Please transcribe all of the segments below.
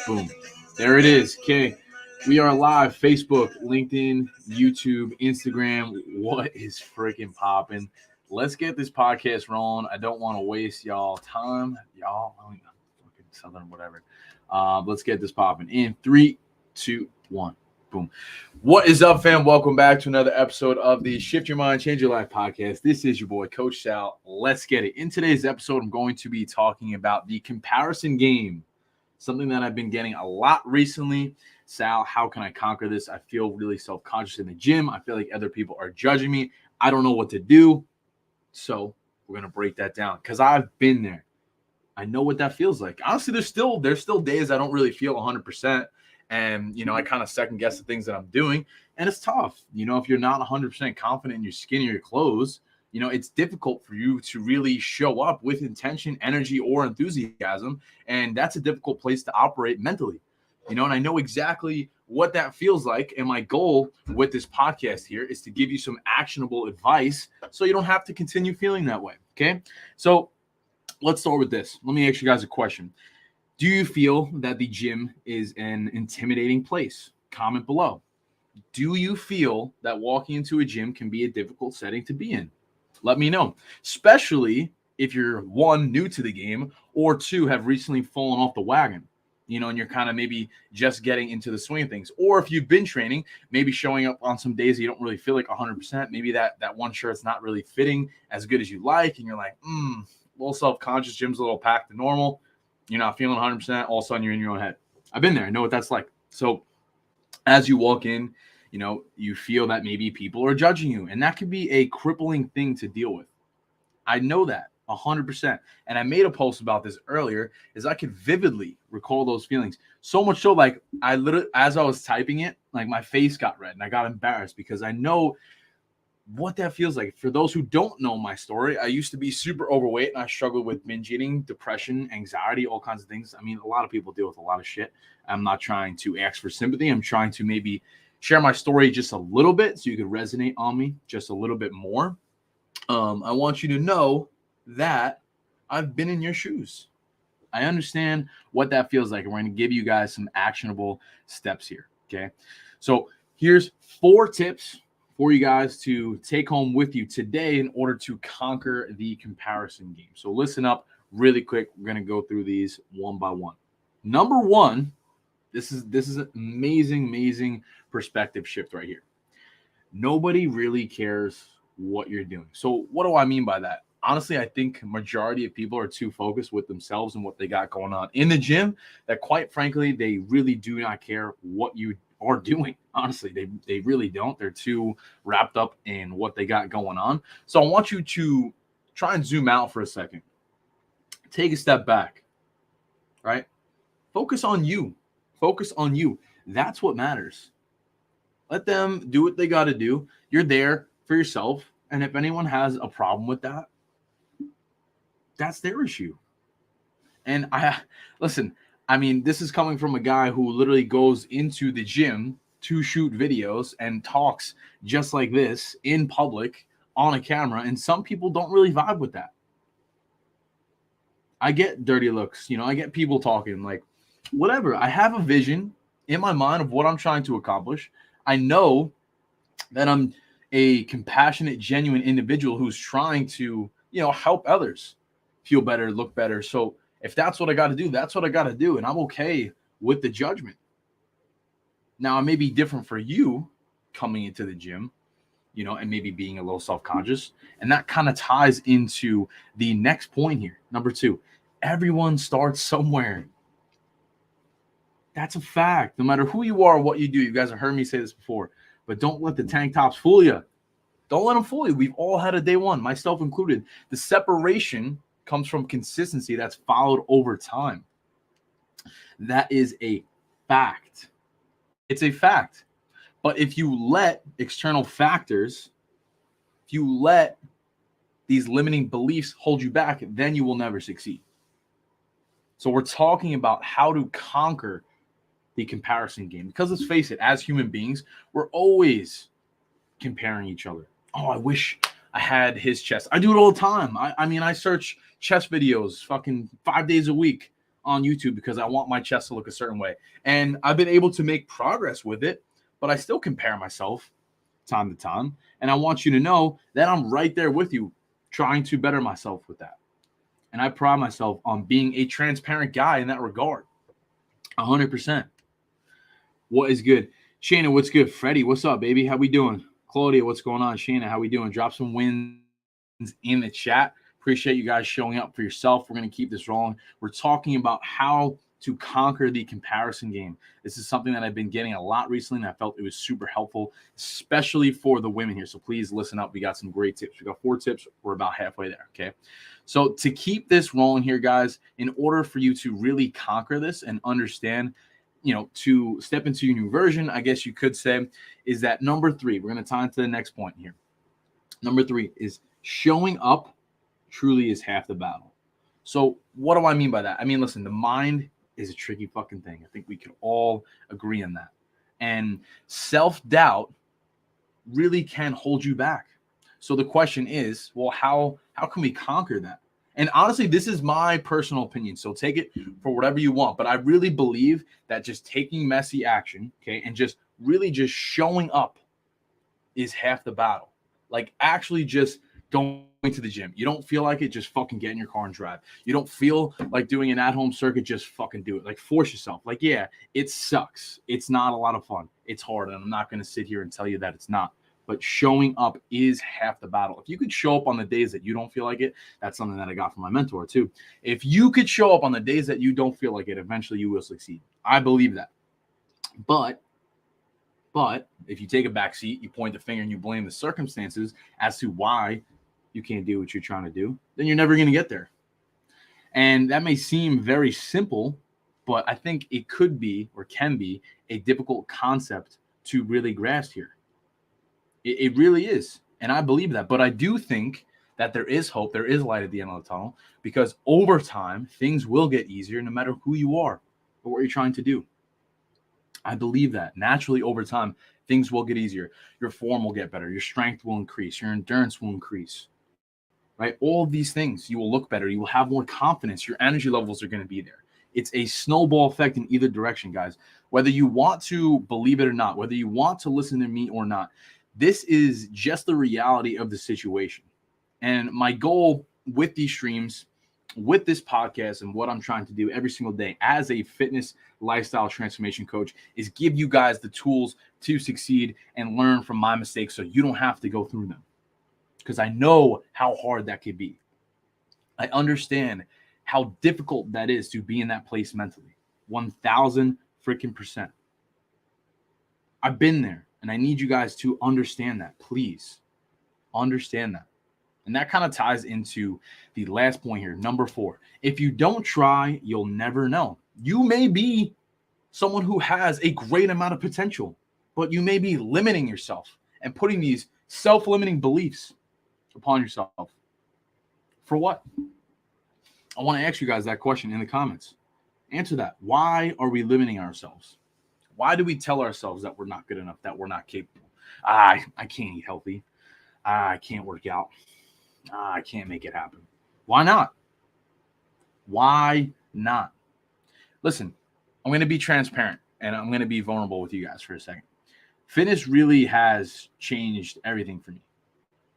Boom. There it is. Okay. We are live. Facebook, LinkedIn, YouTube, Instagram. What is freaking popping? Let's get this podcast rolling. I don't want to waste y'all time. Y'all, I mean, fucking Southern, whatever. Let's get this popping in 3, 2, 1. Boom. What is up, fam? Welcome back to another episode of the Shift Your Mind, Change Your Life podcast. This is your boy, Coach Sal. Let's get it. In today's episode, I'm going to be talking about the comparison game. Something that I've been getting a lot recently. Sal, how can I conquer this? I feel really self-conscious in the gym. I feel like other people are judging me. I don't know what to do. So we're going to break that down because I've been there. I know what that feels like. Honestly, there's still days I don't really feel 100%. And, I kind of second guess the things that I'm doing. And it's tough. If you're not 100% confident in your skin or your clothes, it's difficult for you to really show up with intention, energy, or enthusiasm. And that's a difficult place to operate mentally, and I know exactly what that feels like. And my goal with this podcast here is to give you some actionable advice so you don't have to continue feeling that way. Okay. So let's start with this. Let me ask you guys a question. Do you feel that the gym is an intimidating place? Comment below. Do you feel that walking into a gym can be a difficult setting to be in? Let me know, especially if you're one, new to the game, or two, have recently fallen off the wagon, and you're kind of maybe just getting into the swing of things. Or if you've been training, maybe showing up on some days you don't really feel like 100%. Maybe that one shirt's not really fitting as good as you like, and you're like, a little self-conscious, gym's a little packed to normal. You're not feeling 100%. All of a sudden, you're in your own head. I've been there. I know what that's like. So as you walk in, you feel that maybe people are judging you, and that could be a crippling thing to deal with. I know that 100%. And I made a post about this earlier, is I could vividly recall those feelings. So much so, like, I literally, as I was typing it, like, my face got red and I got embarrassed because I know what that feels like. For those who don't know my story, I used to be super overweight and I struggled with binge eating, depression, anxiety, all kinds of things. I mean, a lot of people deal with a lot of shit. I'm not trying to ask for sympathy. I'm trying to maybe share my story just a little bit so you could resonate on me just a little bit more. I want you to know that I've been in your shoes. I understand what that feels like, and we're going to give you guys some actionable steps here. Okay. So here's 4 tips for you guys to take home with you today in order to conquer the comparison game. So listen up really quick. We're going to go through these one by one. Number 1, this is an amazing perspective shift right here. Nobody really cares what you're doing. So what do I mean by that? Honestly, I think majority of people are too focused with themselves and what they got going on in the gym that, quite frankly, they really do not care what you are doing. Honestly, they really don't. They're too wrapped up in what they got going on. So I want you to try and zoom out for a second. Take a step back, right? Focus on you. Focus on you. That's what matters. Let them do what they got to do. You're there for yourself. And if anyone has a problem with that, that's their issue. And listen, I mean, this is coming from a guy who literally goes into the gym to shoot videos and talks just like this in public on a camera. And some people don't really vibe with that. I get dirty looks, I get people talking, like, whatever. I have a vision in my mind of what I'm trying to accomplish. I know that I'm a compassionate, genuine individual who's trying to, help others feel better, look better. So if that's what I got to do, that's what I got to do. And I'm okay with the judgment. Now, it may be different for you coming into the gym, and maybe being a little self-conscious. And that kind of ties into the next point here. Number 2, everyone starts somewhere. That's a fact. No matter who you are, what you do, you guys have heard me say this before, but don't let the tank tops fool you. Don't let them fool you. We've all had a day one, myself included. The separation comes from consistency that's followed over time. That is a fact. It's a fact. But if you let external factors, if you let these limiting beliefs hold you back, then you will never succeed. So we're talking about how to conquer the comparison game. Because let's face it, as human beings, we're always comparing each other. Oh, I wish I had his chest. I do it all the time. I mean, I search chest videos fucking 5 days a week on YouTube because I want my chest to look a certain way. And I've been able to make progress with it, but I still compare myself time to time. And I want you to know that I'm right there with you, trying to better myself with that. And I pride myself on being a transparent guy in that regard. 100%. What is good? Shana, what's good? Freddie, what's up, baby? How we doing? Claudia, what's going on? Shana, how we doing? Drop some wins in the chat. Appreciate you guys showing up for yourself. We're going to keep this rolling. We're talking about how to conquer the comparison game. This is something that I've been getting a lot recently, and I felt it was super helpful, especially for the women here. So please listen up. We got some great tips. We got 4 tips. We're about halfway there, okay? So to keep this rolling here, guys, in order for you to really conquer this and understand, to step into your new version, I guess you could say, is that number 3. We're going to tie into the next point here. Number 3 is showing up truly is half the battle. So what do I mean by that? I mean, listen, the mind is a tricky fucking thing. I think we can all agree on that. And self-doubt really can hold you back. So the question is, well, how can we conquer that? And honestly, this is my personal opinion, so take it for whatever you want. But I really believe that just taking messy action, okay, and just really just showing up is half the battle. Like actually just going to the gym. You don't feel like it, just fucking get in your car and drive. You don't feel like doing an at-home circuit, just fucking do it. Like force yourself. Like, yeah, it sucks. It's not a lot of fun. It's hard, and I'm not going to sit here and tell you that it's not. But showing up is half the battle. If you could show up on the days that you don't feel like it, that's something that I got from my mentor too. If you could show up on the days that you don't feel like it, eventually you will succeed. I believe that. But if you take a back seat, you point the finger and you blame the circumstances as to why you can't do what you're trying to do, then you're never going to get there. And that may seem very simple, but I think it could be or can be a difficult concept to really grasp here. It really is. And I believe that. But I do think that there is hope. There is light at the end of the tunnel, because over time, things will get easier no matter who you are or what you're trying to do. I believe that naturally over time, things will get easier. Your form will get better. Your strength will increase. Your endurance will increase, right? All of these things, you will look better. You will have more confidence. Your energy levels are going to be there. It's a snowball effect in either direction, guys. Whether you want to believe it or not, whether you want to listen to me or not, this is just the reality of the situation. And my goal with these streams, with this podcast, and what I'm trying to do every single day as a fitness lifestyle transformation coach is give you guys the tools to succeed and learn from my mistakes so you don't have to go through them. Because I know how hard that could be. I understand how difficult that is to be in that place mentally. 1,000 freaking %. I've been there, and I need you guys to understand that. Please understand that. And that kind of ties into the last point here, number 4. If you don't try, you'll never know. You may be someone who has a great amount of potential, but you may be limiting yourself and putting these self-limiting beliefs upon yourself. For what? I want to ask you guys that question in the comments. Answer that. Why are we limiting ourselves? Why do we tell ourselves that we're not good enough, that we're not capable? I can't eat healthy. I can't work out. I can't make it happen. Why not? Why not? Listen, I'm going to be transparent and I'm going to be vulnerable with you guys for a second. Fitness really has changed everything for me.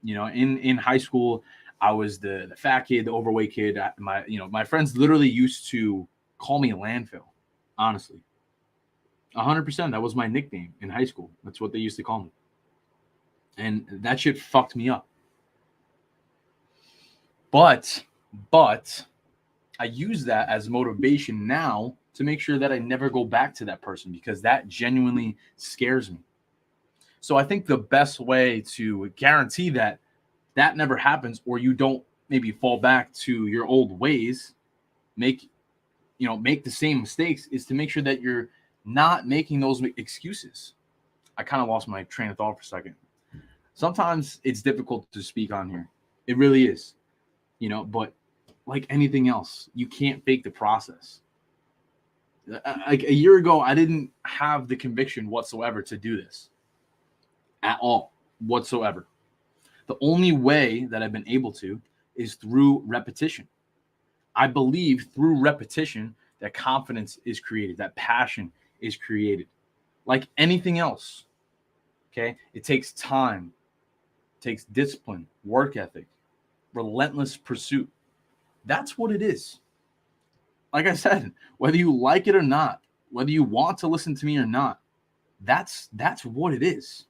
In high school, I was the fat kid, the overweight kid. My friends literally used to call me a landfill, honestly. 100%. That was my nickname in high school. That's what they used to call me. And that shit fucked me up. But I use that as motivation now to make sure that I never go back to that person, because that genuinely scares me. So I think the best way to guarantee that never happens, or you don't maybe fall back to your old ways, make the same mistakes, is to make sure that you're not making those excuses. I kind of lost my train of thought for a second. Sometimes it's difficult to speak on here. It really is. But like anything else, you can't fake the process. Like a year ago, I didn't have the conviction whatsoever to do this at all, whatsoever. The only way that I've been able to is through repetition. I believe through repetition that confidence is created, that passion is created. Like anything else, okay? It takes time, it takes discipline, work ethic, relentless pursuit. That's what it is. Like I said, whether you like it or not, whether you want to listen to me or not, that's what it is.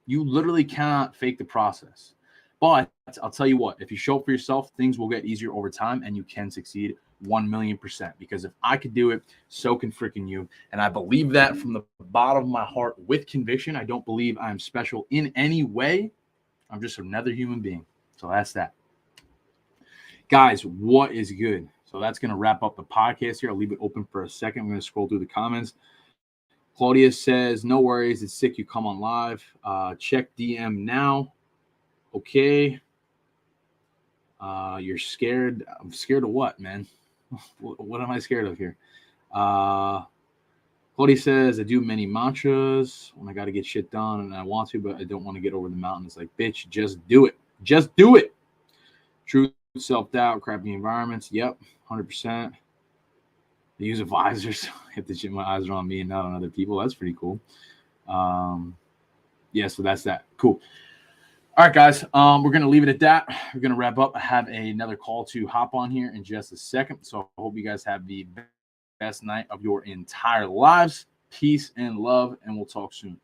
You literally cannot fake the process. But I'll tell you what, if you show up for yourself, things will get easier over time and you can succeed 1,000,000%. Because if I could do it, so can freaking you. And I believe that from the bottom of my heart with conviction. I don't believe I'm special in any way. I'm just another human being. So that's that. Guys, what is good? So that's going to wrap up the podcast here. I'll leave it open for a second. I'm going to scroll through the comments. Claudia says, no worries. It's sick you come on live. Check DM now. Okay. You're scared. I'm scared of what, man? What am I scared of here? Claudia says, I do many mantras when I got to get shit done and I want to, but I don't want to get over the mountain. It's like, bitch, just do it. Just do it. Truth, self-doubt, crappy environments. Yep, 100%. They use visors. I have to shit my eyes are on me and not on other people. That's pretty cool. Yeah, so that's that. Cool. All right, guys. We're going to leave it at that. We're going to wrap up. I have another call to hop on here in just a second. So I hope you guys have the best night of your entire lives. Peace and love, and we'll talk soon.